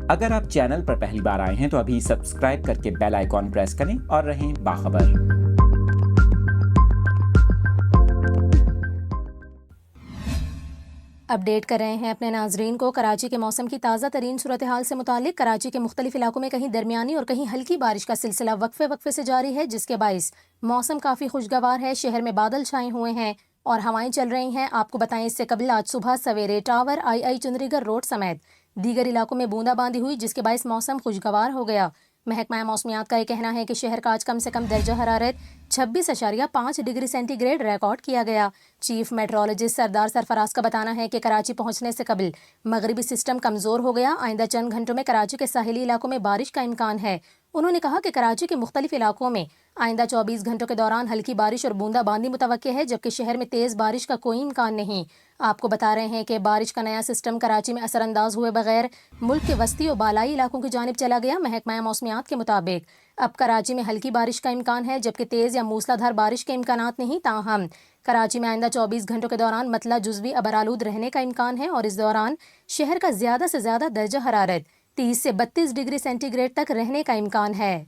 اگر آپ چینل پر پہلی بار آئے ہیں تو ابھی سبسکرائب کر کے بیل آئیکن پریس کریں اور رہیں باخبر۔ اپڈیٹ کر رہے ہیں اپنے ناظرین کو کراچی کے موسم کی تازہ ترین صورتحال سے متعلق۔ کراچی کے مختلف علاقوں میں کہیں درمیانی اور کہیں ہلکی بارش کا سلسلہ وقفے سے جاری ہے، جس کے باعث موسم کافی خوشگوار ہے۔ شہر میں بادل چھائے ہوئے ہیں اور ہوائیں چل رہی ہیں۔ آپ کو بتائیں اس سے قبل آج صبح سویرے ٹاور، آئی چندری گڑھ روڈ سمیت دیگر علاقوں میں بوندا باندی ہوئی، جس کے باعث موسم خوشگوار ہو گیا۔ محکمہ موسمیات کا یہ کہنا ہے کہ شہر کا آج کم سے کم درجہ حرارت 26.5 ڈگری سینٹی گریڈ ریکارڈ کیا گیا۔ چیف میٹرولوجسٹ سردار سرفراز کا بتانا ہے کہ کراچی پہنچنے سے قبل مغربی سسٹم کمزور ہو گیا۔ آئندہ چند گھنٹوں میں کراچی کے ساحلی علاقوں میں بارش کا امکان ہے۔ انہوں نے کہا کہ کراچی کے مختلف علاقوں میں آئندہ 24 گھنٹوں کے دوران ہلکی بارش اور بوندا باندی متوقع ہے، جبکہ شہر میں تیز بارش کا کوئی امکان نہیں۔ آپ کو بتا رہے ہیں کہ بارش کا نیا سسٹم کراچی میں اثر انداز ہوئے بغیر ملک کے وسطی و بالائی علاقوں کی جانب چلا گیا۔ محکمہ موسمیات کے مطابق اب کراچی میں ہلکی بارش کا امکان ہے، جبکہ تیز یا موسلا دھار بارش کے امکانات نہیں۔ تاہم کراچی میں آئندہ 24 گھنٹوں کے دوران مطلع جزوی ابرآلود رہنے کا امکان ہے اور اس دوران شہر کا زیادہ سے زیادہ درجہ حرارت 30 سے 32 ڈگری سینٹی گریڈ تک رہنے کا امکان ہے۔